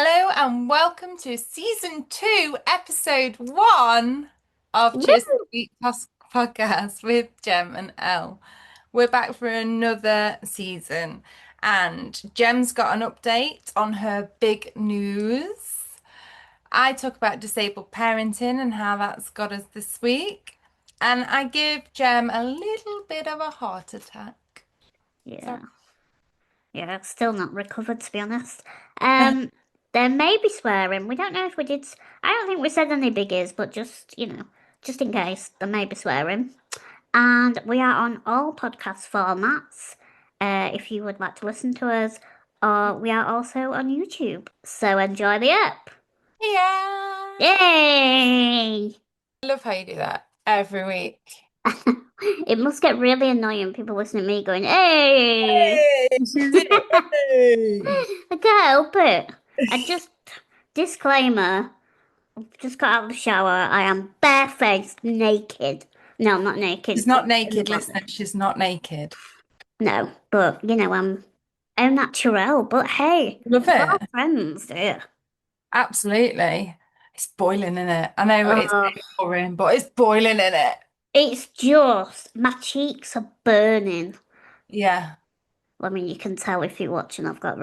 Hello and welcome to season 2, episode 1 of Woo! Cheers to the Week podcast with Jem and Elle. We're back for another season, and Jem's got an update on her big news. I talk about disabled parenting and how that's got us this week, and I give Jem a little bit of a heart attack. Sorry. Yeah, yeah, still not recovered to be honest. Um, there may be swearing. We don't know if we did. I don't think we said any biggies, but just in case, there may be swearing. And we are on all podcast formats. If you would like to listen to us, or we are also on YouTube. So enjoy the app. Yeah. Yay! I love how you do that every week. It must get really annoying people listening to me going, "Hey!" Hey, she's here. I can't help it. I just disclaimer. I've just got out of the shower. I am barefaced, naked. No, I'm not She's naked, not but in the naked, body. listen, she's not naked. No, but I'm natural. But hey, Love we're all it. friends, dear. Absolutely. It's boiling in it. I know it's Oh, boring, but it's boiling in it. it's just my cheeks are burning. Yeah, I mean, you can tell if you're watching. I've got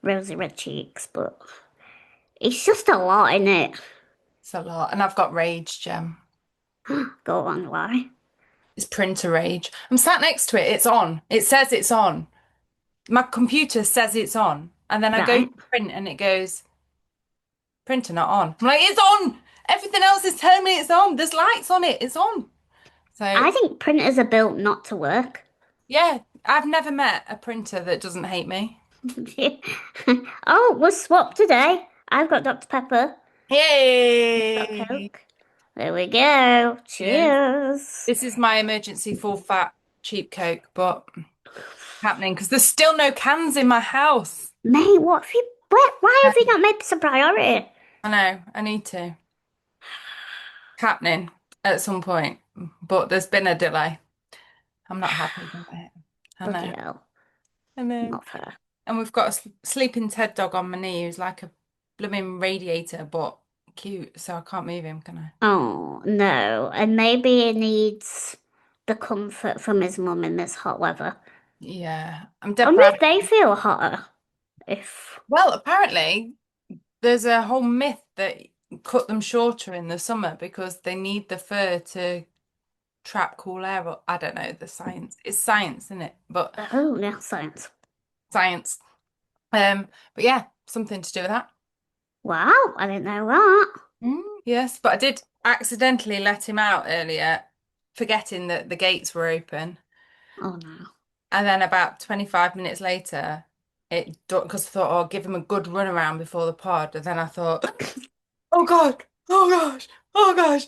rosy red cheeks, but it's just a lot in it. it's a lot. And I've got rage, Gem. Go on, why? It's printer rage. I'm sat next to it. It's on. It says it's on. My computer says it's on. And then I go to Right. print and it goes, printer not on. I'm like, it's on. Everything else is telling me it's on. There's lights on it. It's on. So I think printers are built not to work. yeah, I've never met a printer that doesn't hate me. Oh, we're swapped today. I've got Dr. Pepper. You've got Yay! Coke. There we go. Cheers. Cheers. This is my emergency full fat cheap Coke, but happening because there's still no cans in my house. Mate, what have you, why have you not made this a priority? I know, I need to. Happening at some point, but there's been a delay. I'm not happy with it. I Bloody know, hell. I know. Not fair. And we've got a sleeping Ted dog on my knee who's like a blooming radiator, but cute, so I can't move him, can I? Oh, no. And maybe he needs the comfort from his mum in this hot weather. Yeah, I'm Or deprived. maybe they feel hotter if. Well, apparently. There's a whole myth that cut them shorter in the summer because they need the fur to trap cool air. I don't know the science. It's science, isn't it? But Oh, yeah, science. science. but yeah, something to do with that. Wow, I didn't know that. Yes, but I did accidentally let him out earlier, forgetting that the gates were open. Oh, no. And then about 25 minutes later, because I thought, oh, I'll give him a good run around before the pod. And then I thought, oh God, oh gosh, oh gosh.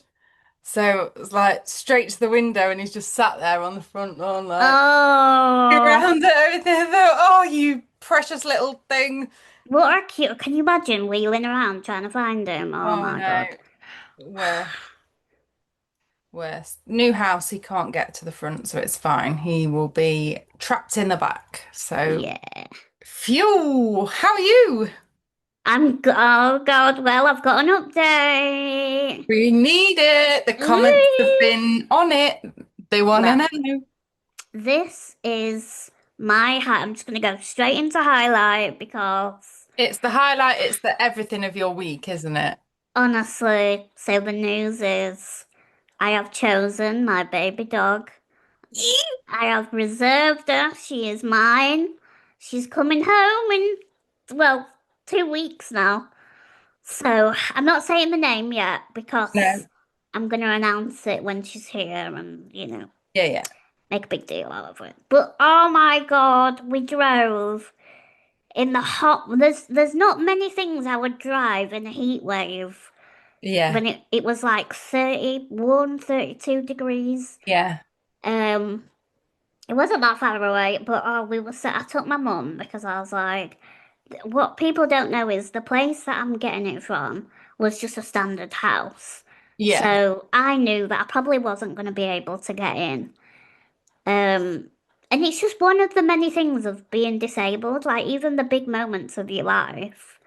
So it was like straight to the window, and he's just sat there on the front lawn, like Oh. around at everything. I thought, oh, you precious little thing. What are cute? Can you imagine wheeling around trying to find him? Oh Oh my no, God. worse, worse. New house, he can't get to the front, so it's fine. He will be trapped in the back. So, Yeah. phew, how are you? Oh God, well, I've got an update. We need it. The comments have Whee! been on it. They want to Right. know. This is I'm just gonna go straight into highlight because It's the highlight, it's the everything of your week, isn't it? honestly, so the news is I have chosen my baby dog. I have reserved her. She is mine. She's coming home in, well, 2 weeks now. So I'm not saying the name yet No. because I'm going to announce it when she's here and, Yeah, yeah. make a big deal out of it. But oh my God, we drove in the hot. There's not many things I would drive in a heat wave Yeah. when it was like 31, 32 degrees. Yeah. Um, It wasn't that far away, but oh, I took my mum because I was like, what people don't know is the place that I'm getting it from was just a standard house. Yeah. So I knew that I probably wasn't going to be able to get in. Um, and it's just one of the many things of being disabled, like even the big moments of your life.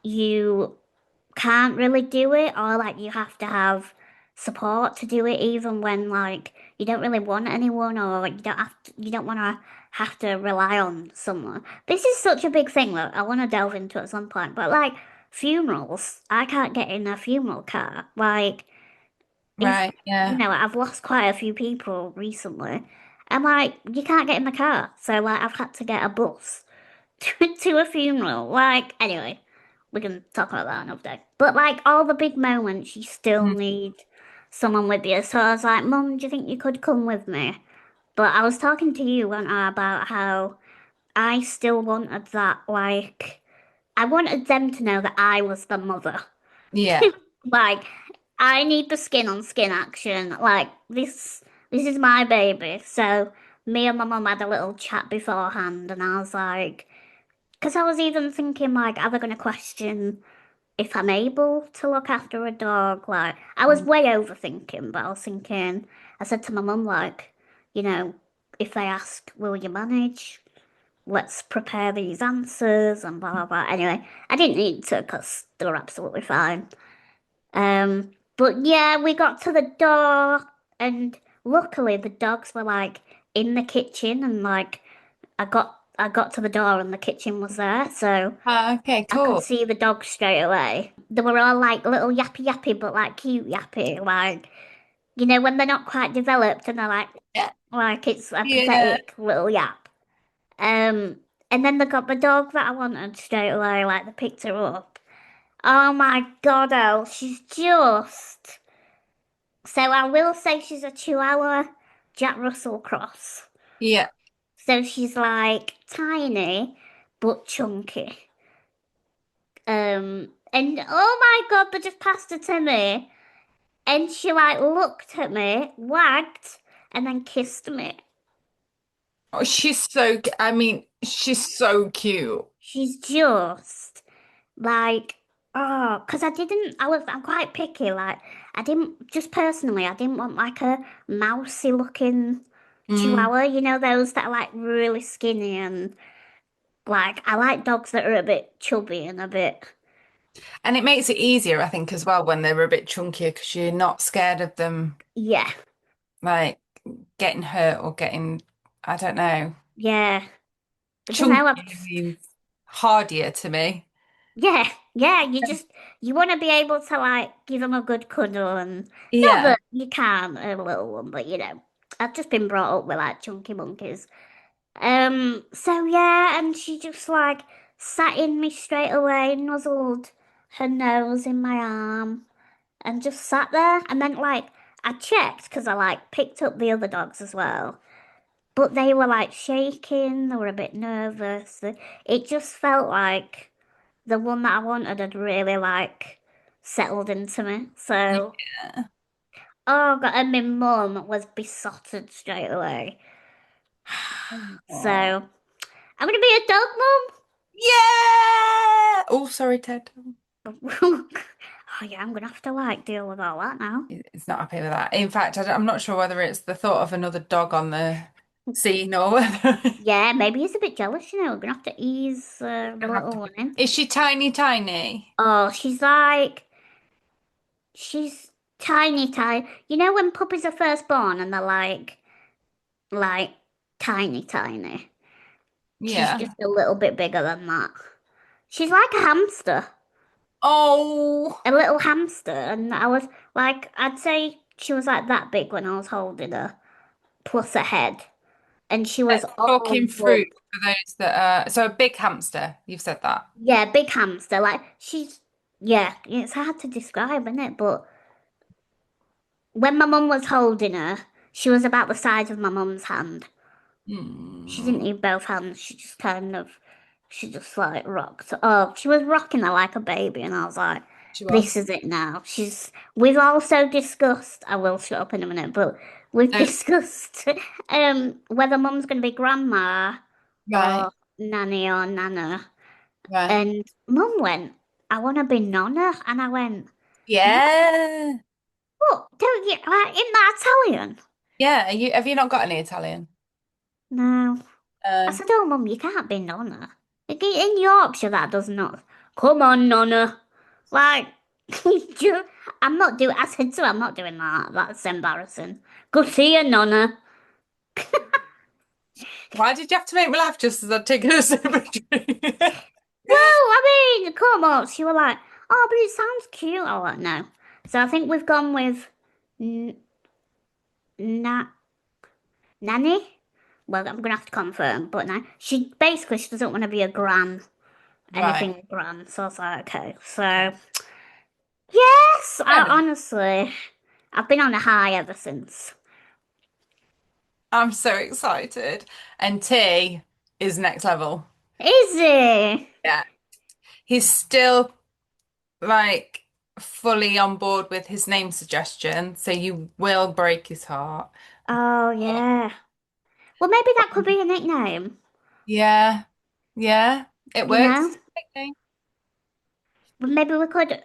you can't really do it, or like you have to have support to do it, even when like you don't really want anyone, or like you don't want to have to rely on someone. This is such a big thing that I want to delve into at some point, but like funerals, I can't get in a funeral car. Like if Right. Yeah. I've lost quite a few people recently, and like you can't get in the car, so like I've had to get a bus to a funeral. Like, anyway, we can talk about that another day. But like all the big moments, you still Mm. need someone with you. So I was like, Mum, do you think you could come with me? But I was talking to you, weren't I, about how I still wanted that, like, I wanted them to know that I was the mother. Yeah. Like, I need the skin on skin action. Like, this is my baby. So me and my mum had a little chat beforehand, and I was like, because I was even thinking, like, are they going to question if I'm able to look after a dog? Like, I was Mm. way overthinking, but I was thinking, I said to my mum, like, you know, if they ask, will you manage? Let's prepare these answers and blah, blah, blah. Anyway, I didn't need to because they were absolutely fine. But yeah, we got to the door and luckily the dogs were like in the kitchen and like I got to the door and the kitchen was there, so Ah, okay, I could cool. see the dogs straight away. They were all like little yappy yappy, but like cute yappy, like when they're not quite developed and they're Yeah. like it's a Yeah. pathetic little yap. Um, and then they got the dog that I wanted straight away, like they picked her up. Oh my God, Elle, she's just. So I will say she's a Chihuahua Jack Russell cross. Yeah. So she's like tiny but chunky. And oh my God, they just passed her to me. And she like looked at me, wagged, and then kissed me. Oh, I mean, she's so cute. She's just like, oh, because I'm quite picky. Like, just personally, I didn't want like a mousy looking Mm. Chihuahua, those that are like really skinny and like, I like dogs that are a bit chubby and a bit, And it makes it easier, I think, as well when they're a bit chunkier because you're not scared of them yeah, like getting hurt or getting, I don't know. yeah. I don't know. Chunky means hardier to me. Yeah, yeah, you want to be able to like give them a good cuddle and not Yeah. that you can't a little one, but I've just been brought up with like chunky monkeys. So yeah, and she just like sat in me straight away, nuzzled her nose in my arm and just sat there. And then like I checked because I like picked up the other dogs as well. But they were like shaking, they were a bit nervous. It just felt like the one that I wanted had really like settled into me. So, Yeah. oh God, and my mum was besotted straight away. So, Aw. I'm gonna be a dog Yeah. Oh, sorry, Ted. mum. Oh yeah, I'm gonna have to like deal with all that now. He's not happy with that. In fact, I'm not sure whether it's the thought of another dog on the scene or whether Yeah, maybe he's a bit jealous, We're gonna have to ease the I have little to. one in. Is she tiny, tiny? Oh, she's tiny, tiny. You know when puppies are first born and they're like tiny, tiny. She's Yeah. just a little bit bigger than that. She's like a hamster, Oh, a little hamster. And I was like, I'd say she was like that big when I was holding her, plus a head. And she was let's all talking bug. fruit for those that are so a big hamster. You've said that. Yeah, big hamster. Like yeah, it's hard to describe, isn't it? But when my mum was holding her, she was about the size of my mum's hand. She Hmm. didn't need both hands. She just like rocked. Oh, she was rocking her like a baby, and I was like, She this was. is it now. We've also discussed, I will shut up in a minute, but we've No, discussed whether mum's going to be grandma right, or nanny or nana. right. And mum went, I want to be nonna. And I went, what? Yeah. What? Don't you, isn't that Italian? Yeah. Have you not got any Italian? No. I Uh, said, oh, mum, you can't be nonna. In Yorkshire, that does not. Come on, Nonna. Like, I'm not doing, I said to her, I'm not doing that. That's embarrassing. Go see her, Nonna. Why did you have to make me laugh just as I'd taken a sip of drink? Well, I mean, come on. She was like, oh, but it sounds cute. I was like, no. So I think we've gone with n na nanny. Well, I'm gonna have to confirm, but no. She doesn't want to be a gran, Right. anything gran. So I was like, okay. So yes, Fair I enough. honestly, I've been on a high ever since. I'm so excited. And T is next level. Is it? Yeah. He's still like fully on board with his name suggestion, so you will break his heart. Oh yeah. Well, maybe that could be a nickname. Yeah, yeah, it You works. know, It's a nickname. but maybe we could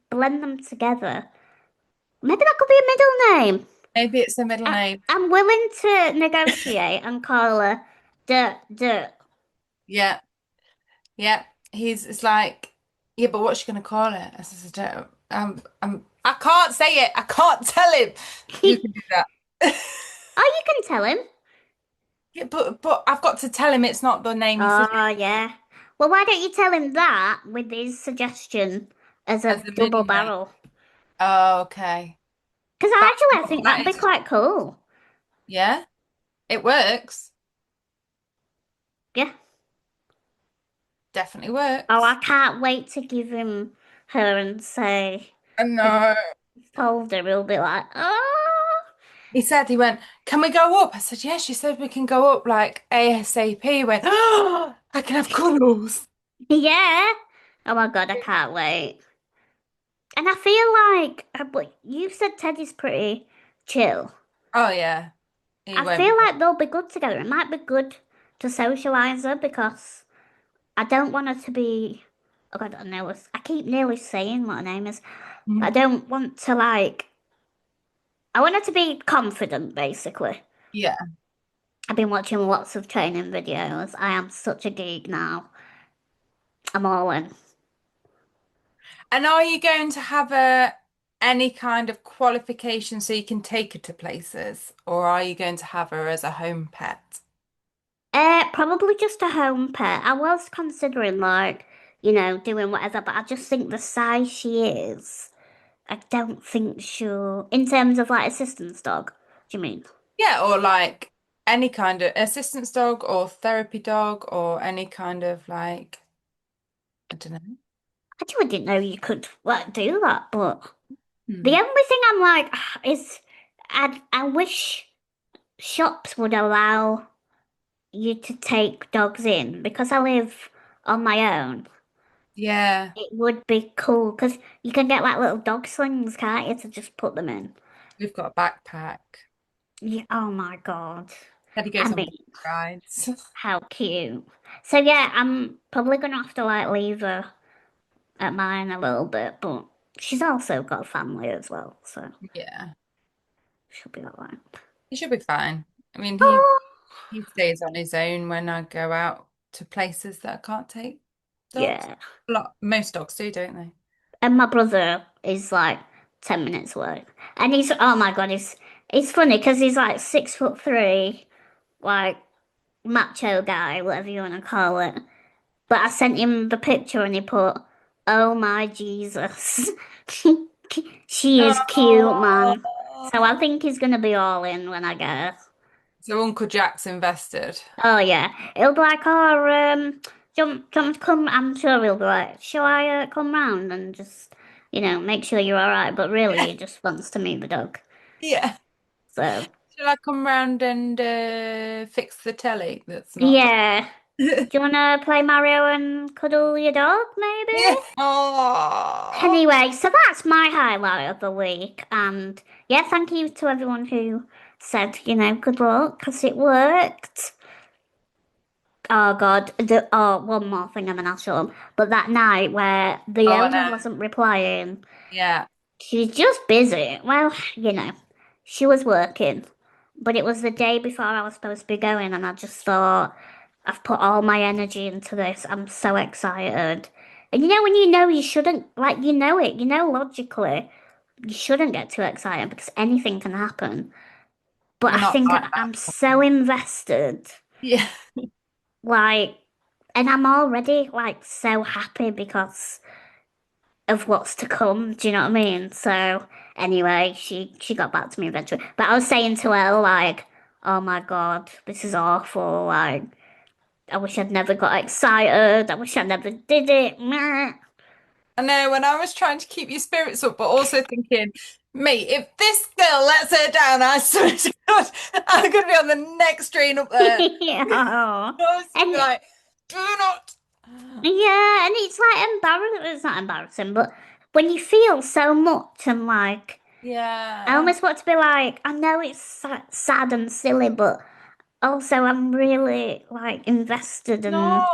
blend them together. Maybe that could be a middle name. Maybe it's a middle name. I'm willing to negotiate and call her the. Yeah, yeah. It's like, yeah, but what's she gonna call it? I said, I can't say it. I can't tell him. You can do that. Oh, you can tell him. Yeah, but I've got to tell him it's not the name he Oh, suggested yeah. Well, why don't you tell him that with his suggestion as as a the double middle name. barrel? Oh, okay. Because That's I what think that that'd be is. quite cool. Yeah, it works. Yeah. Definitely Oh, I works. can't wait to give him her and say, I if know. he's told her, he'll be like, oh. He went, can we go up? I said, yeah, she said we can go up like ASAP. He went, oh, I can have cuddles. Yeah. Oh my God, I can't wait. And I feel like, but you said Teddy's pretty chill. Oh, yeah, he I won't be feel bothered. like they'll be good together. It might be good to socialize her because I don't want her to be. Oh God, I keep nearly saying what her name is. But I Mhm. don't want to like. I want her to be confident, basically. Yeah. I've been watching lots of training videos. I am such a geek now. I'm all in. And are you going to have any kind of qualification so you can take her to places? Or are you going to have her as a home pet? Probably just a home pet. I was considering like, doing whatever, but I just think the size she is, I don't think she'll, in terms of like assistance dog, do you mean? Yeah, or like any kind of assistance dog or therapy dog or any kind of like, I don't know. I didn't know you could like do that, but the Hmm. only thing I'm like is I wish shops would allow you to take dogs in because I live on my own. Yeah, It would be cool because you can get like little dog slings, can't you, to just put them in. we've got a backpack. Yeah, oh my God. Teddy I goes on bike mean, rides. how cute. So yeah, I'm probably gonna have to like leave her at mine a little bit, but she's also got a family as well, so Yeah, she'll be all right. he should be fine. I mean, Oh, he stays on his own when I go out to places that I can't take dogs. yeah. Most dogs do, don't they? And my brother is like 10 minutes away. And he's, oh my God, it's funny because he's like 6'3", like macho guy, whatever you want to call it. But I sent him the picture and he put, oh my Jesus. She is cute, man. So I Oh. think he's gonna be all in when I get her. So Uncle Jack's invested. Oh yeah. He'll be like, oh, do you want me to come? I'm sure he'll be like, shall I come round and just, make sure you're all right? But really, he just wants to meet the dog. Yeah. So Shall I come round and fix the telly that's not? yeah. Do you want to play Mario and cuddle your dog, maybe? Yeah. Oh. Anyway, so that's my highlight of the week. And yeah, thank you to everyone who said, good luck, because it worked. Oh God, one more thing and then I'll shut up. But that night where the Oh, I owner know. wasn't replying, Yeah. she's just busy. Well, she was working, but it was the day before I was supposed to be going, and I just thought, I've put all my energy into this. I'm so excited. And when you shouldn't, like, it, logically, you shouldn't get too excited because anything can happen. But You're I not think like I'm so invested, yeah. like, and I'm already, like, so happy because of what's to come. Do you know what I mean? So, anyway, she got back to me eventually. But I was saying to her, like, oh my God, this is awful. Like, I wish I'd never got excited. I wish I never did it. Meh. I know when I was trying to keep your spirits up, but also thinking, mate, if this girl lets her down, I swear to God, I'm gonna be on the next train up there. Yeah. I was gonna be And like, do not. yeah, and it's like embarrassing. It's not embarrassing, but when you feel so much and like, I Yeah. almost want to be like, I know it's sad and silly, but also I'm really like invested and No.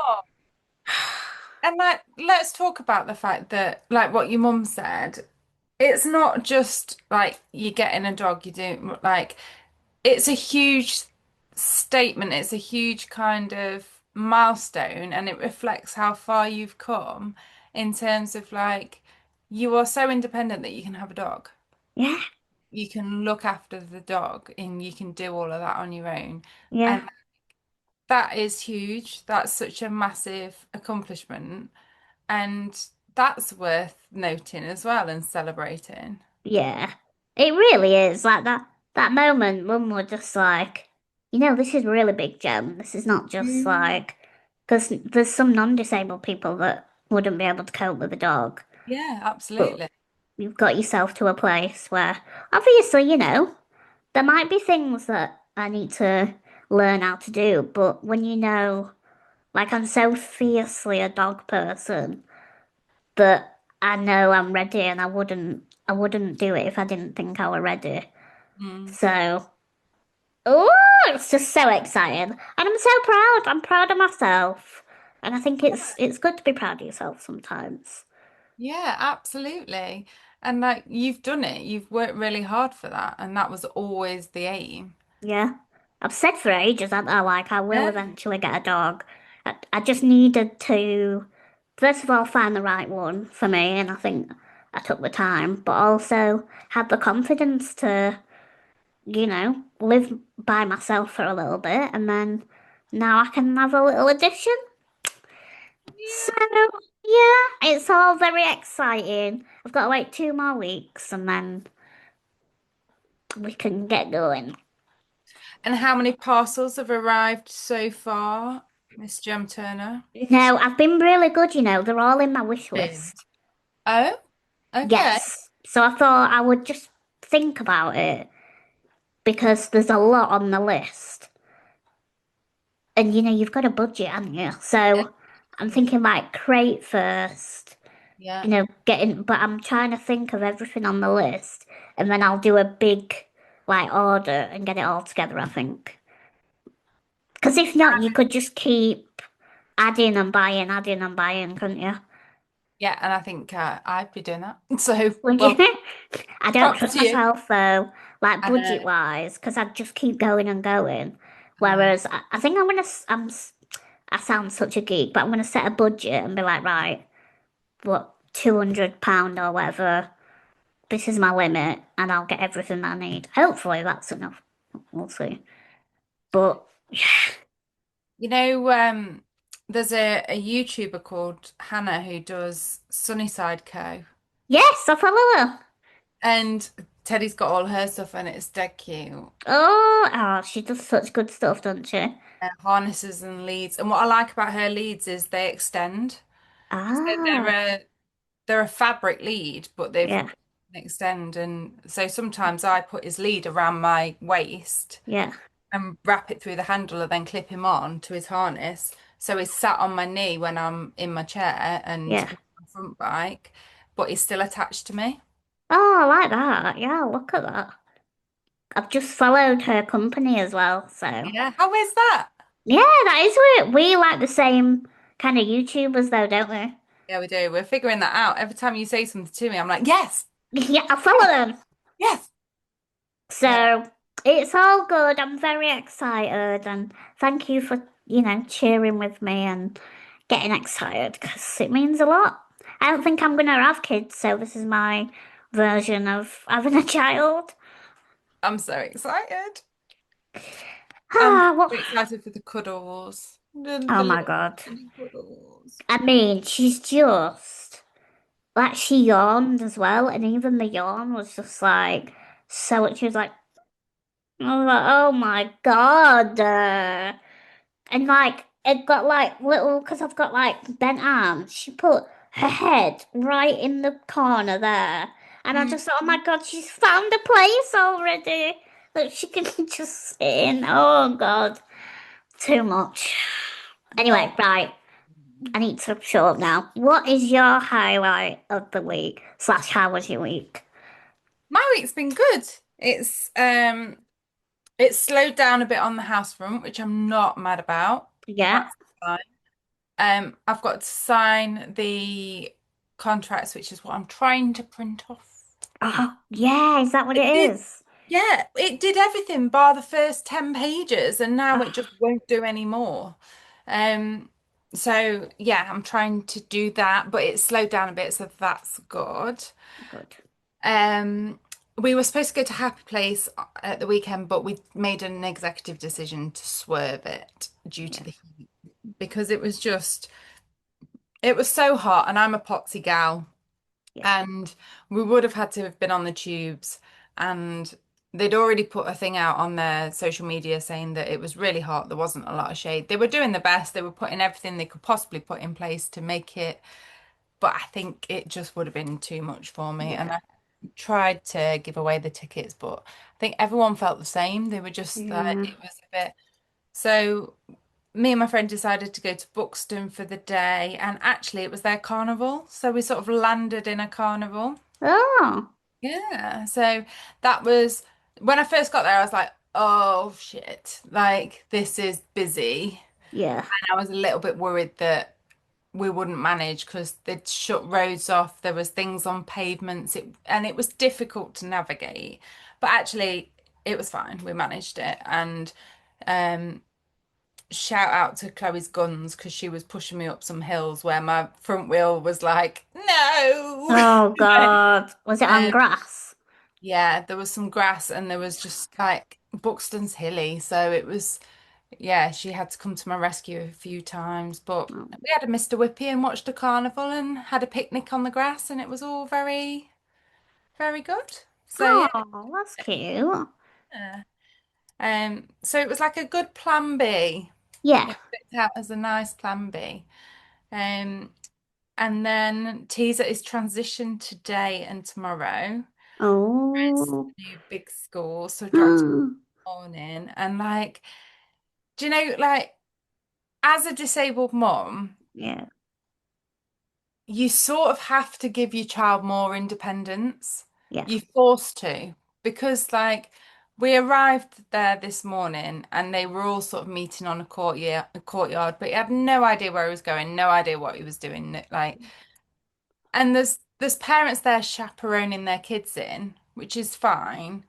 And like, let's talk about the fact that, like what your mum said, it's not just like you getting a dog, you do like it's a huge statement, it's a huge kind of milestone, and it reflects how far you've come in terms of like you are so independent that you can have a dog. yeah, You can look after the dog and you can do all of that on your own. yeah, And that is huge. That's such a massive accomplishment. And that's worth noting as well and celebrating. yeah. It really is like that moment. Mum was just like, this is really big, Gem. This is not just Mm. like because there's some non-disabled people that wouldn't be able to cope with a dog, Yeah, but absolutely. you've got yourself to a place where obviously, there might be things that I need to learn how to do, but when like I'm so fiercely a dog person that I know I'm ready and I wouldn't do it if I didn't think I were ready. Mm. So, oh, it's just so exciting. And I'm so proud. I'm proud of myself. And I think it's good to be proud of yourself sometimes. Yeah, absolutely. And like you've done it, you've worked really hard for that, and that was always the aim. Yeah. I've said for ages, haven't I? Like, I will Yeah. eventually get a dog. I just needed to, first of all, find the right one for me, and I think I took the time, but also had the confidence to, live by myself for a little bit, and then now I can have a little addition. So, Yeah. yeah, it's all very exciting. I've got to wait 2 more weeks, and then we can get going. And how many parcels have arrived so far, Miss Jem Turner? No, I've been really good, they're all in my wish Been. list. Oh, okay. Yes. So I thought I would just think about it because there's a lot on the list. And you've got a budget, haven't you? Yeah, So I'm absolutely. thinking like crate first, Yeah. but I'm trying to think of everything on the list and then I'll do a big like order and get it all together, I think. Because if not, you could just keep adding and buying, couldn't you? Yeah, and I think I'd be doing that. So, Would you? well, I don't props trust to you. myself though, like I know. budget wise, because I'd just keep going and going. I know. Whereas I think I'm gonna, I sound such a geek, but I'm gonna set a budget and be like, right, what, £200 or whatever, this is my limit, and I'll get everything I need. Hopefully that's enough. We'll see. But You know, there's a YouTuber called Hannah who does Sunnyside Co. yes, I follow her. And Teddy's got all her stuff and it's dead cute. Oh, she does such good stuff, doesn't she? Harnesses and leads. And what I like about her leads is they extend. So Ah, they're a fabric lead, but they've yeah, extend. And so sometimes I put his lead around my waist yeah, and wrap it through the handle and then clip him on to his harness. So he's sat on my knee when I'm in my chair and yeah. my front bike, but he's still attached to me. Oh, I like that. Yeah, look at that. I've just followed her company as well, so Yeah. How is that? yeah, that is weird. We like the same kind of YouTubers though, don't we? Yeah, we do. We're figuring that out. Every time you say something to me, I'm like, yes, Yeah, I follow yes, them. yes. Yeah. So it's all good. I'm very excited and thank you for, cheering with me and getting excited because it means a lot. I don't think I'm gonna have kids, so this is my version of having a child. I'm so excited. I'm Ah, what? so excited for the cuddles. Oh The my little God. cuddles. I mean, she's just like she yawned as well, and even the yawn was just like so. She was like, I was like, oh my God. And like it got like little because I've got like bent arms. She put her head right in the corner there, and I Mm. just thought, oh my God, she's found a place already that she can just sit in. Oh God, too much. Anyway, Oh. right. I need to show up now. What is your highlight of the week? Slash, how was your week? My week's been good. It's slowed down a bit on the house front, which I'm not mad about. Yeah. That's fine. I've got to sign the contracts, which is what I'm trying to print off. Oh, yeah. Is that what It it did, is? yeah, it did everything bar the first 10 pages, and now it just Oh, won't do any more. Um, so yeah, I'm trying to do that, but it's slowed down a bit, so that's good. good. Um, we were supposed to go to Happy Place at the weekend, but we made an executive decision to swerve it due to Yeah. the heat because it was so hot, and I'm a potsy gal, Yeah. and we would have had to have been on the tubes, and they'd already put a thing out on their social media saying that it was really hot. There wasn't a lot of shade. They were doing the best. They were putting everything they could possibly put in place to make it, but I think it just would have been too much for me. And Yeah. I tried to give away the tickets, but I think everyone felt the same. They were just like, Yeah. it was a bit. So me and my friend decided to go to Buxton for the day, and actually it was their carnival. So we sort of landed in a carnival. Oh, Yeah. So that was when I first got there, I was like, oh shit, like this is busy. yeah. And I was a little bit worried that we wouldn't manage because they'd shut roads off. There was things on pavements, and it was difficult to navigate. But actually, it was fine. We managed it. And um, shout out to Chloe's guns because she was pushing me up some hills where my front wheel was like, no. Oh God. Was it on Um, grass? yeah, there was some grass and there was just like Buxton's hilly. So it was, yeah, she had to come to my rescue a few times. But Oh, we had a Mr. Whippy and watched a carnival and had a picnic on the grass, and it was all very, very good. So yeah. oh, that's cute. So it was like a good plan B. Yeah. It worked out as a nice plan B. Um, and then Teaser is transitioned today and tomorrow. It's Oh. a new big school, so dropped morning. And like, do you know, like as a disabled mom, Yeah. you sort of have to give your child more independence. Yeah. You're forced to, because like we arrived there this morning and they were all sort of meeting on a courtyard, but he had no idea where he was going, no idea what he was doing. Like, and there's parents there chaperoning their kids in, which is fine.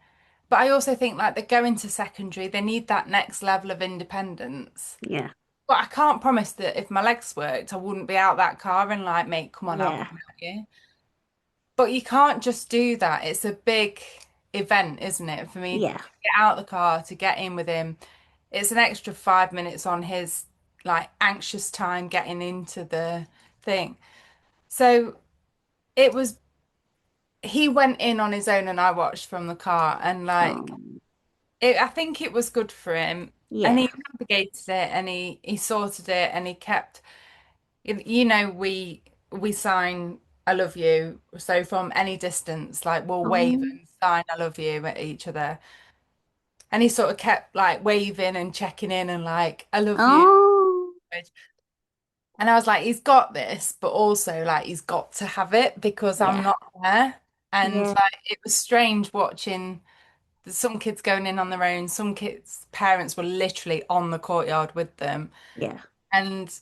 But I also think like they're going to secondary, they need that next level of independence. Yeah. But I can't promise that if my legs worked, I wouldn't be out that car and like, mate, come on, I'll Yeah. come out you. But you can't just do that. It's a big event, isn't it? For me to Yeah. get out the car, to get in with him. It's an extra 5 minutes on his like anxious time getting into the thing. So it was, he went in on his own and I watched from the car, and like Oh. I think it was good for him. And Yeah. he navigated it and he sorted it and he kept, you know, we sign I love you. So from any distance, like we'll wave Oh. and sign I love you at each other. And he sort of kept like waving and checking in and like I love you. Oh. And I was like, he's got this, but also like he's got to have it because I'm Yeah. not there. And Yeah. like it was strange watching some kids going in on their own. Some kids' parents were literally on the courtyard with them. Yeah. And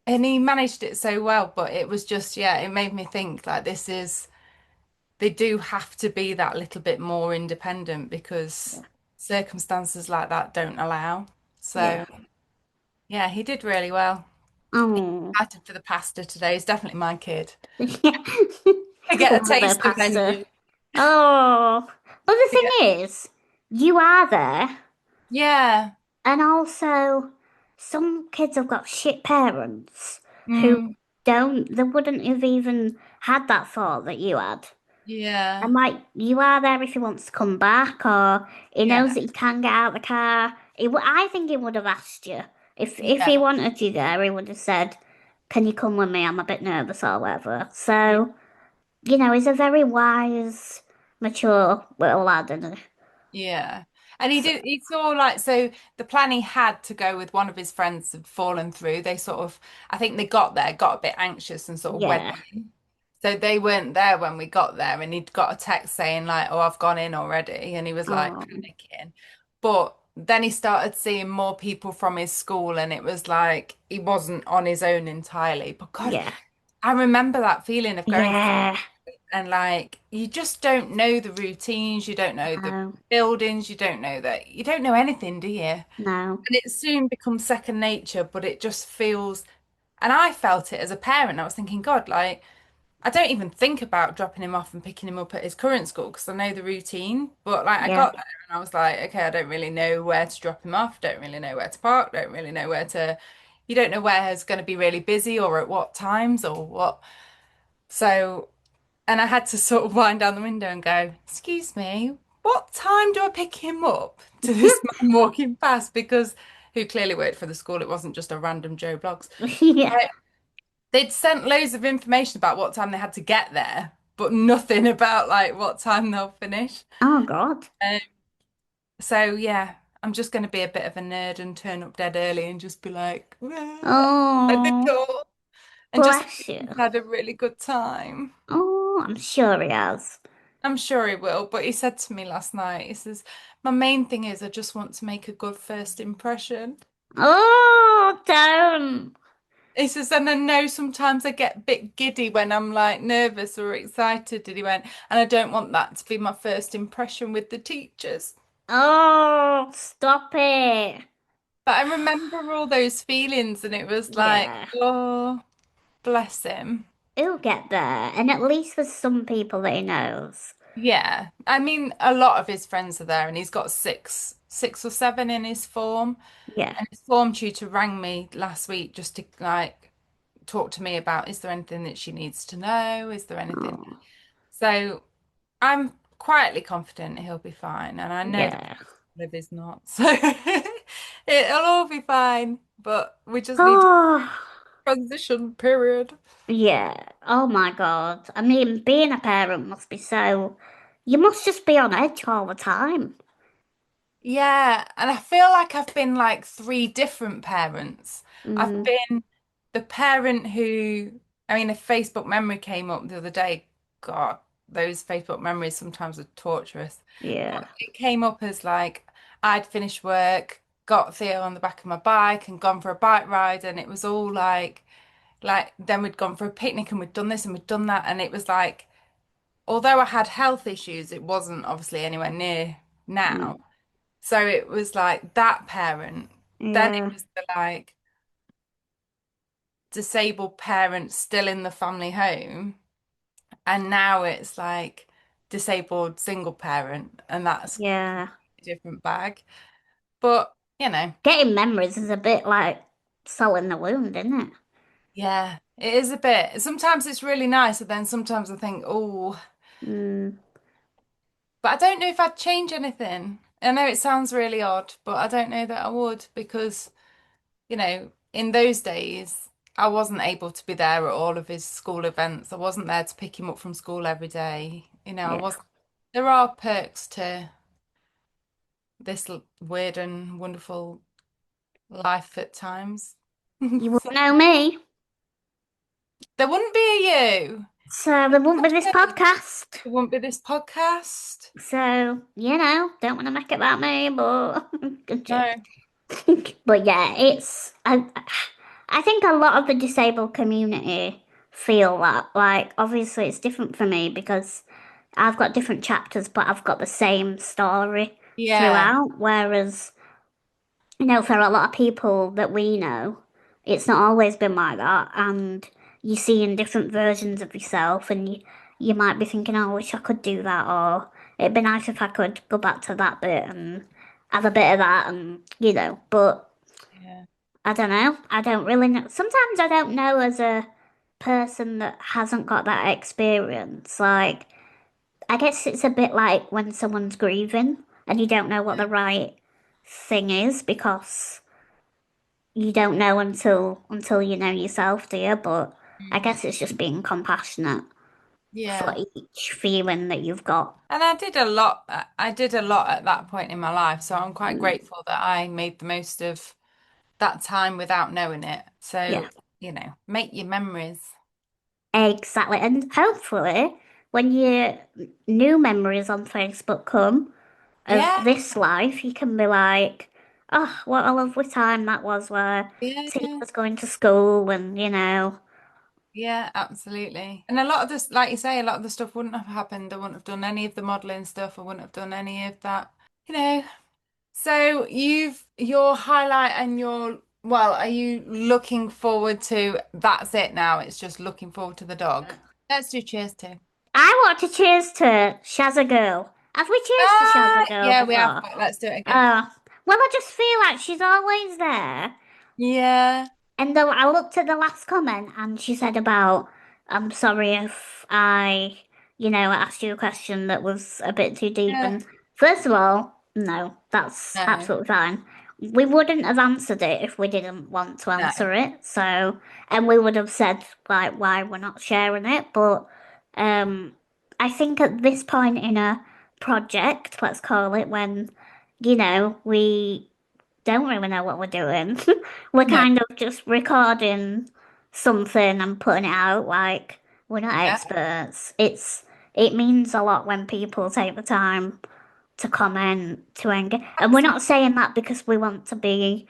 he managed it so well, but it was just, yeah, it made me think like they do have to be that little bit more independent because Yeah. circumstances like that don't allow. Yeah. So, yeah, he did really well. Oh, Excited for the pasta today. It's definitely my kid. yeah. I get a Love a bit of taste of pasta. venue. Oh, but the I get, thing is, you are there, yeah. and also some kids have got shit parents who Mm, they wouldn't have even had that thought that you had. yeah. And like, you are there if he wants to come back, or he knows Yeah. that you can get out of the car. I think he would have asked you if he Yeah. wanted you there. He would have said, "Can you come with me? I'm a bit nervous or whatever." Yeah. So, he's a very wise, mature little lad, isn't he? Yeah. And So, he saw like, so the plan he had to go with one of his friends had fallen through. They sort of, I think they got there, got a bit anxious and sort of went yeah. in. So they weren't there when we got there. And he'd got a text saying, like, oh, I've gone in already. And he was like Oh, panicking. But then he started seeing more people from his school, and it was like he wasn't on his own entirely. But God, yeah. I remember that feeling of going to Yeah. and like you just don't know the routines, you don't know the No, buildings, you don't know anything, do you? And no. it soon becomes second nature, but it just feels, and I felt it as a parent. I was thinking, God, like I don't even think about dropping him off and picking him up at his current school because I know the routine. But like I Yeah. got there and I was like, okay, I don't really know where to drop him off, don't really know where to park, don't really know where to, you don't know where it's going to be really busy or at what times or what. So and I had to sort of wind down the window and go, excuse me, what time do I pick him up to this man walking past? Because who clearly worked for the school, it wasn't just a random Joe Blogs. Yeah. Right. They'd sent loads of information about what time they had to get there, but nothing about like what time they'll finish. Oh God. Um, so yeah, I'm just going to be a bit of a nerd and turn up dead early and just be like, "Ah," at the Oh, door and just bless you. had a really good time. Oh, I'm sure he has. I'm sure he will, but he said to me last night, he says, my main thing is I just want to make a good first impression. Oh, don't. He says, and I know sometimes I get a bit giddy when I'm like nervous or excited. And he went, and I don't want that to be my first impression with the teachers. Oh, stop it. But I remember all those feelings, and it was like, Yeah, oh, bless him. he'll get there. And at least there's some people that he knows. Yeah. I mean, a lot of his friends are there, and he's got six or seven in his form. Yeah. And his form tutor rang me last week just to like talk to me about is there anything that she needs to know? Is there anything? Oh, So I'm quietly confident he'll be fine. And I know that yeah. Liv is not. So it'll all be fine. But we just need to Oh, transition period. yeah. Oh my God. I mean, being a parent must be so, you must just be on edge all the time. Yeah, and I feel like I've been like three different parents. I've Mm, been the parent who, I mean, a Facebook memory came up the other day. God, those Facebook memories sometimes are torturous. yeah. But it came up as like I'd finished work, got Theo on the back of my bike and gone for a bike ride, and it was all like then we'd gone for a picnic and we'd done this and we'd done that, and it was like, although I had health issues, it wasn't obviously anywhere near now. Mm, So it was like that parent. Then it yeah. was the like disabled parent still in the family home. And now it's like disabled single parent. And that's Yeah. a different bag. But, Getting memories is a bit like salting the wound, isn't it? yeah, it is a bit. Sometimes it's really nice. And then sometimes I think, oh, Mm, but I don't know if I'd change anything. I know it sounds really odd, but I don't know that I would because in those days, I wasn't able to be there at all of his school events. I wasn't there to pick him up from school every day. I yeah. was. There are perks to this weird and wonderful life at times. You So wouldn't know me. there wouldn't be a you. So there won't be this podcast. There wouldn't be this podcast. So, don't want to make it about me, but good joke. No. But yeah, I think a lot of the disabled community feel that. Like, obviously, it's different for me because I've got different chapters, but I've got the same story Yeah. throughout. Whereas, for a lot of people that we know, it's not always been like that, and you see in different versions of yourself, and you might be thinking, "Oh, I wish I could do that," or "It'd be nice if I could go back to that bit and have a bit of that," and But Yeah. I don't know. I don't really know. Sometimes I don't know as a person that hasn't got that experience. Like, I guess it's a bit like when someone's grieving and you don't know what the right thing is because you don't know until you know yourself, do you? But I Mm. guess it's just being compassionate for Yeah. each feeling that you've got. And I did a lot. I did a lot at that point in my life, so I'm quite Mm, grateful that I made the most of that time without knowing it. yeah, So, make your memories. exactly. And hopefully, when your new memories on Facebook come of Yeah, this life, you can be like, oh, what a lovely time that was where yeah, Tina yeah. was going to school and, Yeah, absolutely. And a lot of this, like you say, a lot of the stuff wouldn't have happened. I wouldn't have done any of the modeling stuff. I wouldn't have done any of that, you know. So your highlight and are you looking forward to that's it now? It's just looking forward to the dog. Let's do cheers too. I want to cheers to Shazza Girl. Have we cheers to Ah, Shazza Girl yeah, we have, before? but let's do it again. Uh, well, I just feel like she's always there. Yeah, And though I looked at the last comment and she said about, I'm sorry if I, asked you a question that was a bit too deep. yeah, And first of all, no, that's no, absolutely fine. We wouldn't have answered it if we didn't want to no, answer it. So, and we would have said like why we're not sharing it. But um, I think at this point in a project, let's call it, when, we don't really know what we're doing. We're no, kind of just recording something and putting it out like we're not yeah, experts. It means a lot when people take the time to comment, to engage. And we're not absolutely. saying that because we want to be,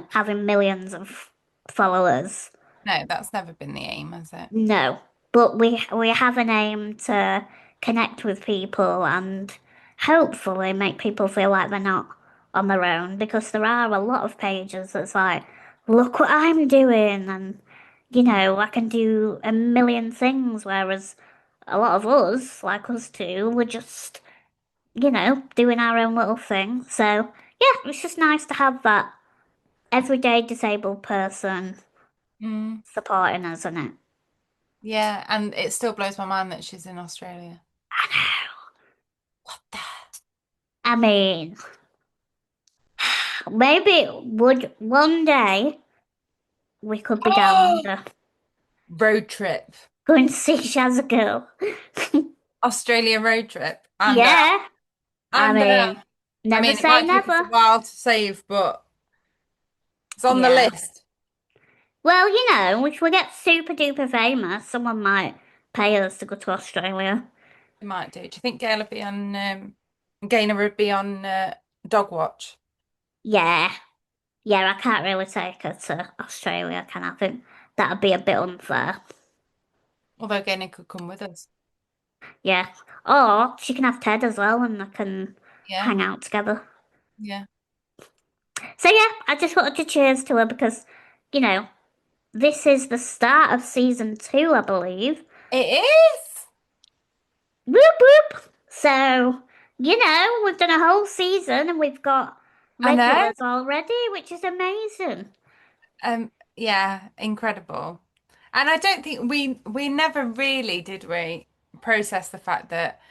having millions of followers. No, that's never been the aim, has it? No, but we have an aim to connect with people and hopefully make people feel like they're not on their own because there are a lot of pages that's like, look what I'm doing and I can do a million things, whereas a lot of us, like us two, we're just, doing our own little thing. So yeah, it's just nice to have that everyday disabled person Mm, supporting us, isn't it? yeah, and it still blows my mind that she's in Australia. I know. What the? I mean, maybe would one day we could be down Oh, under road trip. going to see Shazagirl. Australia road trip. I'm down. Yeah, I I'm down. mean, I never mean, it say might take us a never. while to save, but it's on the Yeah. list. Well, if we get super duper famous, someone might pay us to go to Australia. We might do. Do you think Gaynor would be on Dog Watch? Yeah. Yeah, I can't really take her to Australia, can I? Think that'd be a bit unfair. Although Gaynor could come with us. Yeah. Or she can have Ted as well and they can Yeah, hang out together. yeah. So yeah, I just wanted to cheers to her because, you know, this is the start of season two, I believe. It is. Whoop whoop. So, we've done a whole season and we've got I know. regulars already, which is amazing. Yeah, incredible. And I don't think we never really did we process the fact that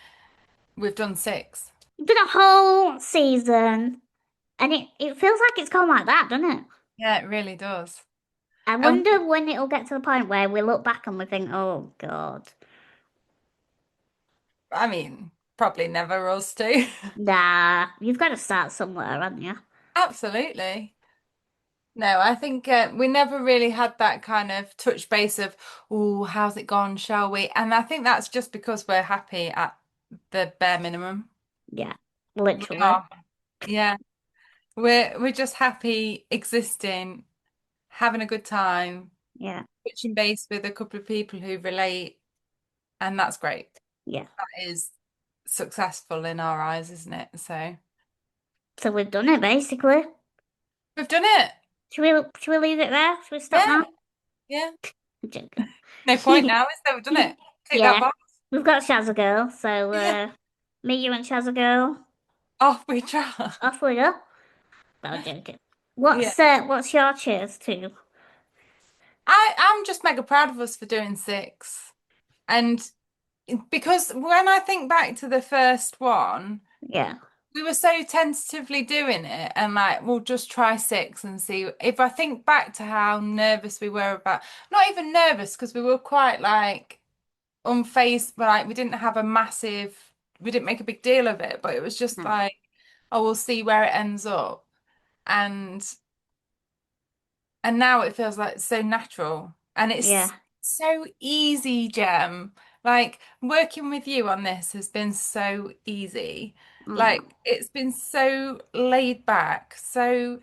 we've done six. We've done a whole season and it feels like it's gone like that, doesn't it? Yeah, it really does. I And wonder when it'll get to the point where we look back and we think, oh God, I mean, probably never us too. nah, you've got to start somewhere, haven't you? Absolutely. No, I think we never really had that kind of touch base of, oh, how's it gone, shall we? And I think that's just because we're happy at the bare minimum. Yeah, We literally. are. Yeah. We're just happy existing, having a good time, Yeah, touching base with a couple of people who relate, and that's great. yeah. That is successful in our eyes, isn't it? So So we've done it basically. we've done it. Should we leave it there? Should we stop Yeah, now? yeah. I'm joking. No point now, is there? We've done it. Tick that Yeah, box. we've got Shazza Girl, so Yeah. me, you, and Shazza Girl, Off we try. off we go. No, I'm joking. Yeah. What's your cheers to? I'm just mega proud of us for doing six. And because when I think back to the first one, Yeah, we were so tentatively doing it and like we'll just try six and see if I think back to how nervous we were about not even nervous because we were quite like unfazed, but like we didn't make a big deal of it, but it was just no, like, oh, we'll see where it ends up. And now it feels like it's so natural and yeah, it's so easy, Jem. Like working with you on this has been so easy. oh, Like it's been so laid back, so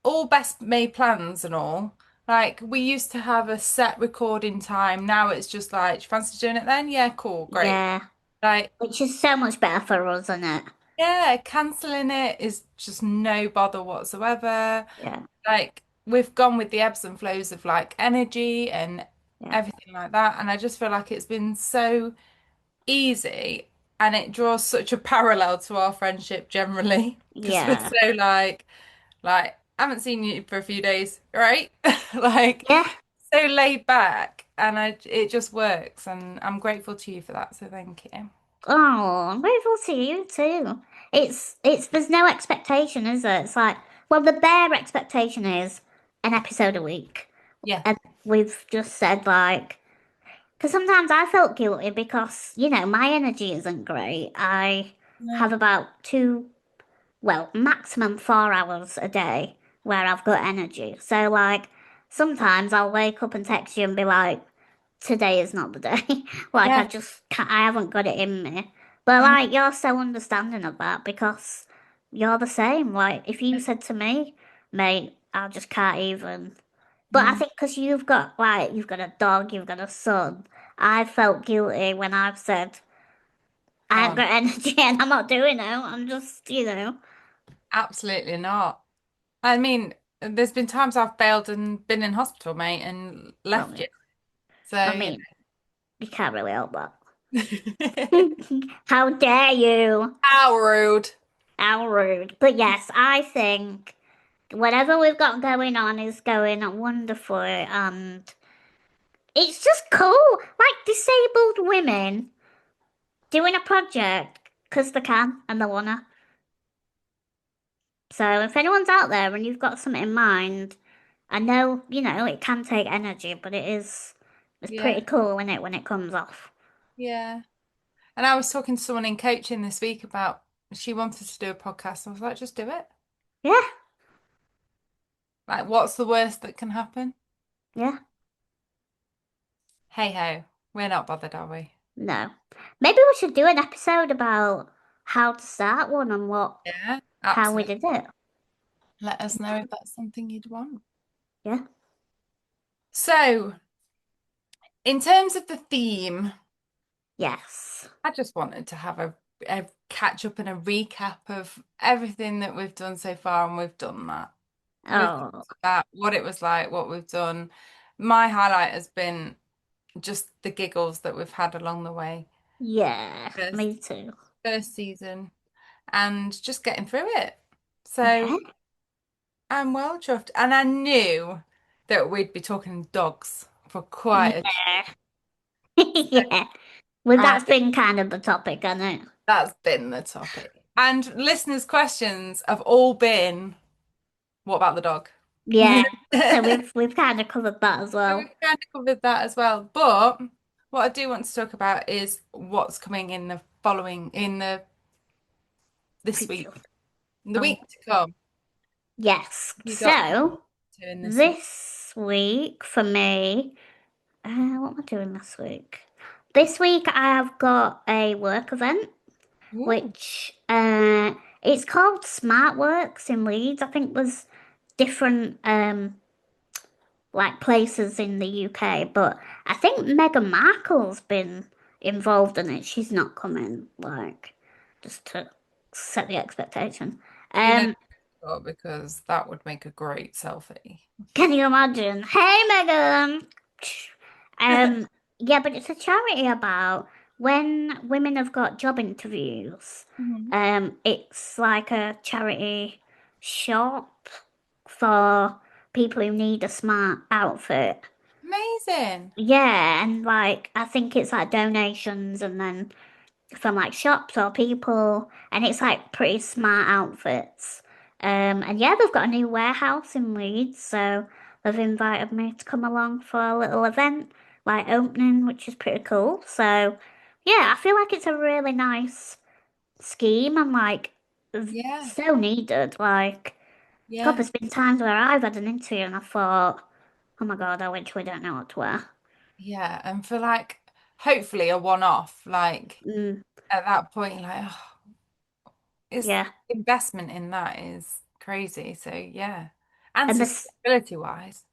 all best made plans and all. Like we used to have a set recording time. Now it's just like, do you fancy doing it then? Yeah, cool, great. yeah. Like, Which is so much better for us, isn't it? yeah, cancelling it is just no bother whatsoever. Yeah, Like we've gone with the ebbs and flows of like energy and yeah, everything like that. And I just feel like it's been so easy and it draws such a parallel to our friendship generally because we're yeah, so like I haven't seen you for a few days, right? Like yeah. so laid back and it just works and I'm grateful to you for that. So thank you. Oh, I'm grateful to you too. There's no expectation, is there? It's like, well, the bare expectation is an episode a week. Yeah. And we've just said like, because sometimes I felt guilty because, my energy isn't great. I have No. about well, maximum 4 hours a day where I've got energy. So like, sometimes I'll wake up and text you and be like, today is not the day. Like I Yeah. just can't, I haven't got it in me. But I know. like you're so understanding of that because you're the same. Like if you said to me, mate, I just can't even. But I Mm. think because you've got a dog, you've got a son. I felt guilty when I've said I Oh, haven't got energy and I'm not doing it. I'm just. absolutely not. I mean, there's been times I've failed and been in hospital, mate, and Well, left you. I So, mean, you can't really help that. know. How dare you? How rude. How rude. But yes, I think whatever we've got going on is going wonderful, and it's just cool. Like disabled women doing a project because they can and they wanna. So if anyone's out there and you've got something in mind, I know, it can take energy, but it's Yeah, pretty cool when it comes off. yeah. And I was talking to someone in coaching this week about she wanted to do a podcast. I was like, just do it. Yeah, Like, what's the worst that can happen? yeah. Hey ho, we're not bothered, are we? No. Maybe we should do an episode about how to start one and Yeah, how we absolutely. did it. Let us know if that's something you'd want. Yeah. So, in terms of the theme, Yes. I just wanted to have a catch up and a recap of everything that we've done so far, and we've done that. We've Oh, talked about what it was like, what we've done. My highlight has been just the giggles that we've had along the way. yeah. First, Me too. first season, and just getting through it. So Yeah. I'm well chuffed, and I knew that we'd be talking dogs for quite a. Yeah. Yeah. Well, And that's been kind of the topic, hasn't it? that's been the topic. And listeners' questions have all been, "What about the dog?" Yeah. So we've kind of covered that as So we've well. kind of covered that as well. But what I do want to talk about is what's coming in the following, in the this week, Future. in the Oh, week to come. yes. You got So in this week. this week for me, what am I doing this week? This week I have got a work event, Ooh, which it's called Smart Works in Leeds. I think there's different like places in the UK, but I think Meghan Markle's been involved in it. She's not coming, like just to set the expectation. you know, Um, Oh, because that would make a great selfie. Can you imagine? Hey, Megan. Um, yeah, but it's a charity about when women have got job interviews. Mhm. It's like a charity shop for people who need a smart outfit. Amazing. Yeah, and like I think it's like donations and then from like shops or people, and it's like pretty smart outfits. And yeah, they've got a new warehouse in Leeds, so they've invited me to come along for a little event, like opening, which is pretty cool. So yeah, I feel like it's a really nice scheme and like Yeah, so needed. Like, God, yeah, there's been times where I've had an interview and I thought, oh my God, I literally don't know what to wear. yeah. And for like, hopefully a one-off, like Mm, at that point, like, oh, it's yeah. investment in that is crazy. So yeah. And And this sustainability wise.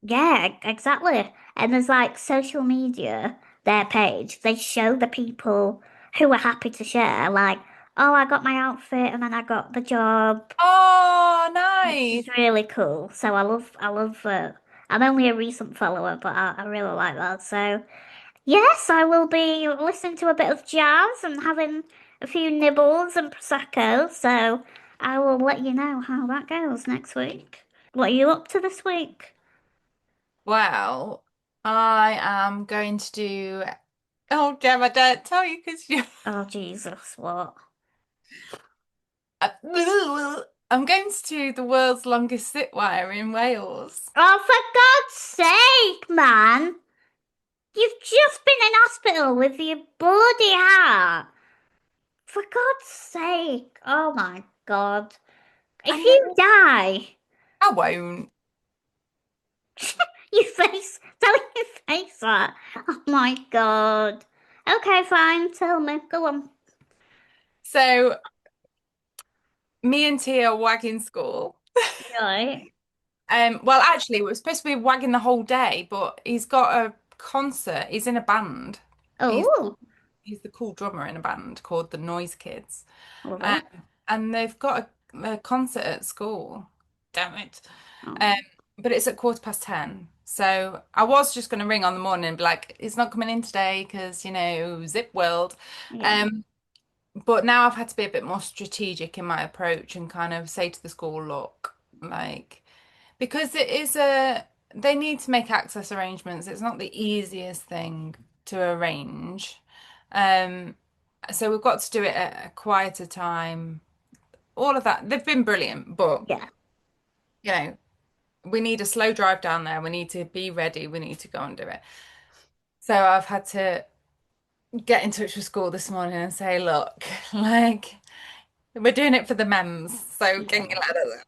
Yeah, exactly. And there's like social media, their page, they show the people who are happy to share, like, oh, I got my outfit and then I got the job, Oh, which nice. is really cool. So I'm only a recent follower, but I really like that. So, yes, I will be listening to a bit of jazz and having a few nibbles and prosecco. So, I will let you know how that goes next week. What are you up to this week? Well, I am going to do. Oh, Gem, I don't tell you because you. Oh, Jesus, what? I'm going to do the world's longest sit wire in Wales. Oh, for God's sake, man! You've just been in hospital with your bloody heart. For God's sake. Oh my God. I If you know. die, I won't. your face, tell your face that. Oh my God. Okay, fine. Tell me. Go on. So, me and Tia are wagging school. Right. Well, actually, we were supposed to be wagging the whole day, but he's got a concert. He's in a band. He's Oh, he's the cool drummer in a band called the Noise Kids. love Um, it. and they've got a concert at school. Damn it. Um, Oh, but it's at 10:15. So I was just going to ring on the morning and be like, he's not coming in today because, Zip World. yeah. Um, but now I've had to be a bit more strategic in my approach and kind of say to the school, look, like, because they need to make access arrangements. It's not the easiest thing to arrange. Um, so we've got to do it at a quieter time. All of that. They've been brilliant, but Yeah. you know, we need a slow drive down there. We need to be ready. We need to go and do it. So I've had to get in touch with school this morning and say, look, like we're doing it for the mems, so can you Yeah. let us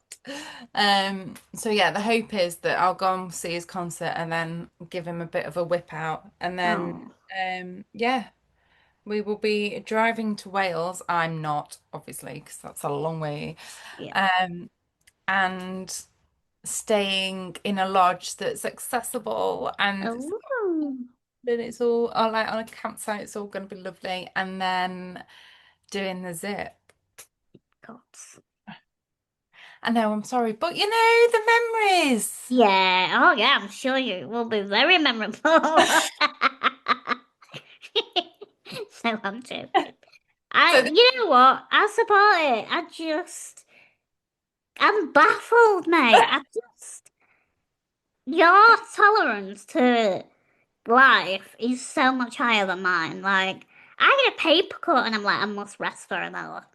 out? So yeah, the hope is that I'll go and see his concert and then give him a bit of a whip out. And then Oh, yeah, we will be driving to Wales. I'm not, obviously, because that's a long way. yeah. Um, and staying in a lodge that's accessible and Oh, then it's all like on a campsite, it's all going to be lovely. And then doing the zip. God. I know, I'm sorry, but the memories. Yeah, oh yeah, I'm sure you will be very memorable. So I'm joking. So th- You know what? I support it. I'm baffled, mate. Your tolerance to life is so much higher than mine. Like, I get a paper cut and I'm like, I must rest for an hour.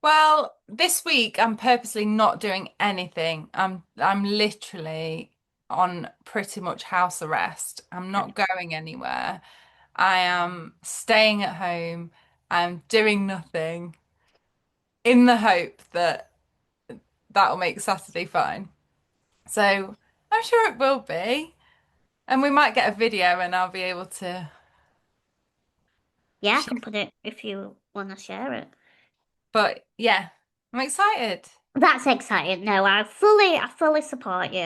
well, this week I'm purposely not doing anything. I'm literally on pretty much house arrest. I'm not going anywhere. I am staying at home. I'm doing nothing in the hope that that'll make Saturday fine. So I'm sure it will be. And we might get a video and I'll be able to Yeah, I can share. put it if you want to share it. But yeah, I'm excited. That's exciting. No, I fully support you.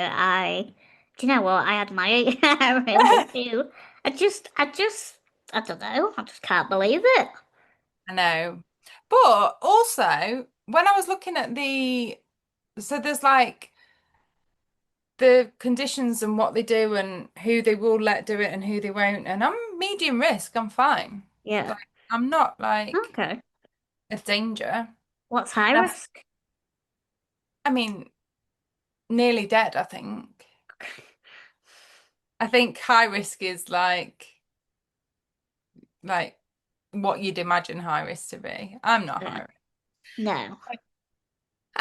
Do you know what? I admire you. I really do. I don't know. I just can't believe it. I know. But also, when I was looking at the So there's like the conditions and what they do and who they will let do it and who they won't. And I'm medium risk. I'm fine. Yeah. Like I'm not like Okay. a danger. What's high That's, risk? I mean, nearly dead, I think. I think high risk is like what you'd imagine high risk to be. I'm not Yeah. high No.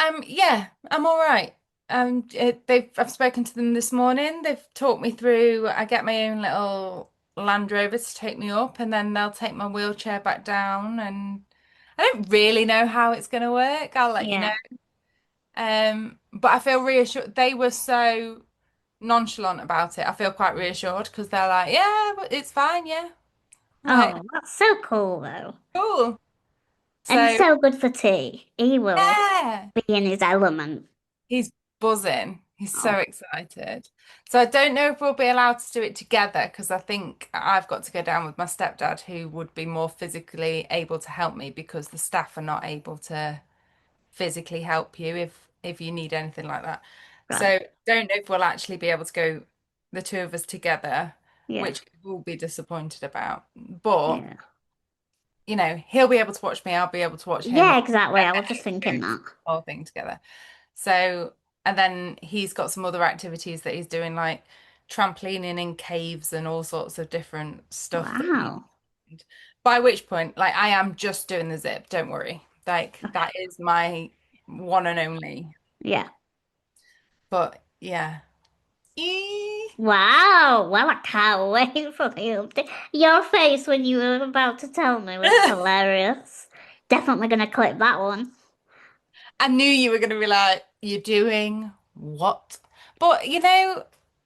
risk. Yeah, I'm all right. I've spoken to them this morning. They've talked me through. I get my own little Land Rover to take me up, and then they'll take my wheelchair back down. And I don't really know how it's going to work. I'll let you know. Yeah. But I feel reassured. They were so nonchalant about it. I feel quite reassured because they're like, "Yeah, but it's fine. Yeah." I'm like, Oh, that's so cool though. cool. And he's So so good for tea. He will yeah. be in his element. He's buzzing. He's so Oh, excited. So I don't know if we'll be allowed to do it together because I think I've got to go down with my stepdad, who would be more physically able to help me because the staff are not able to physically help you if you need anything like that. right. So don't know if we'll actually be able to go the two of us together, Yeah. which we'll be disappointed about. But Yeah. he'll be able to watch me, I'll be able to watch him. Yeah, exactly. I was just thinking Experience that. the whole thing together. So, and then he's got some other activities that he's doing, like trampolining in caves and all sorts of different stuff that he. Wow. By which point, like, I am just doing the zip, don't worry. Like, Okay. that is my one and only. Yeah. But yeah. Eee. Wow. Well, I can't wait for the update. Your face when you were about to tell me was hilarious. Definitely gonna clip that one. I knew you were going to be like, you're doing what? But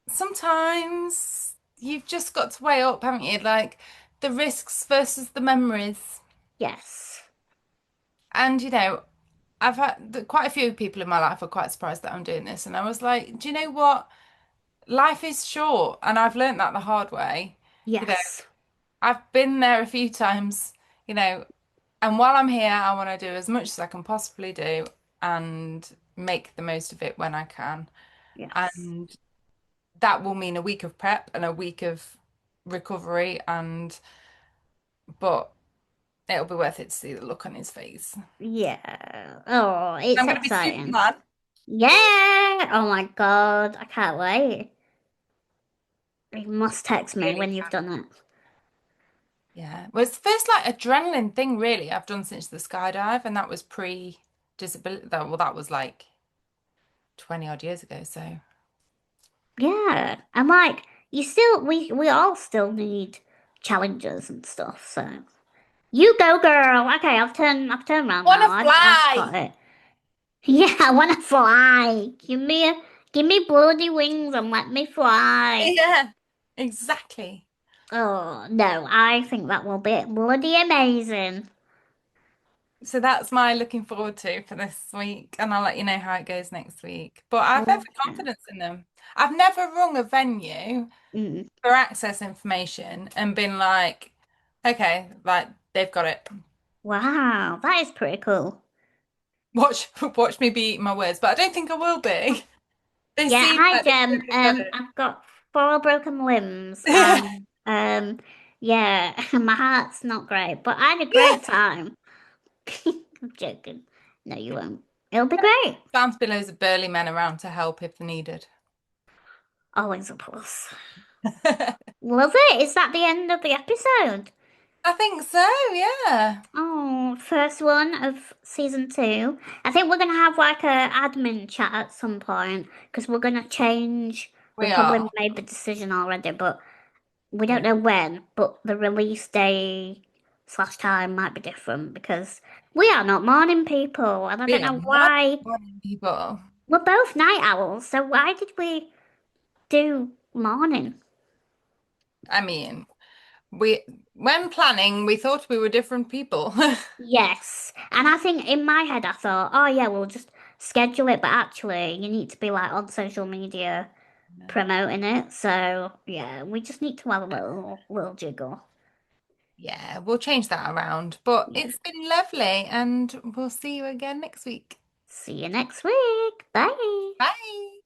sometimes you've just got to weigh up, haven't you? Like the risks versus the memories. Yes. And I've had quite a few people in my life are quite surprised that I'm doing this. And I was like, do you know what? Life is short, and I've learned that the hard way. You know, Yes. I've been there a few times, you know, and while I'm here, I want to do as much as I can possibly do and make the most of it when I can. Yes. And that will mean a week of prep and a week of recovery, but it'll be worth it to see the look on his face. Yeah. Oh, it's I'm going to be exciting. Superman. Yeah. Oh my God. I can't wait. You must text me Really when you've can. done it. Yeah. Well, it's the first like adrenaline thing really I've done since the skydive, and that was pre-disability. Well, that was like 20 odd years ago. So Yeah. I'm like, you still, we all still need challenges and stuff. So you go, girl. Okay, I've turned around wanna now. I've fly. got it. Yeah, I wanna fly. Give me bloody wings and let me fly. Yeah, exactly. Oh no, I think that will be bloody amazing. So that's my looking forward to for this week, and I'll let you know how it goes next week. But I've every Okay. confidence in them. I've never rung a venue Mm. for access information and been like, okay, like they've got it. Wow, that is pretty cool. Watch, watch me be eating my words, but I don't think I will be. They Yeah, seem hi like they've Jem. really got I've got 4 broken limbs it. and yeah, my heart's not great, but I had a Yeah. great time. I'm joking. No, you won't. It'll be great. Bound to be loads of burly men around to help if needed. Always a plus. Was it? Is that the end of the episode? I think so, yeah. Oh, first one of season 2. I think we're gonna have like a admin chat at some point because we're gonna change. We We probably are. made the decision already, but we don't Yeah. know when. But the release day slash time might be different because we are not morning people, and I don't We are know not why. morning people. We're both night owls, so why did we do morning? I mean, we when planning, we thought we were different people. Yes. And I think in my head I thought, oh yeah, we'll just schedule it, but actually you need to be like on social media promoting it. So yeah, we just need to have a little jiggle. Yeah, we'll change that around. But Yeah. it's been lovely, and we'll see you again next week. See you next week. Bye. Bye.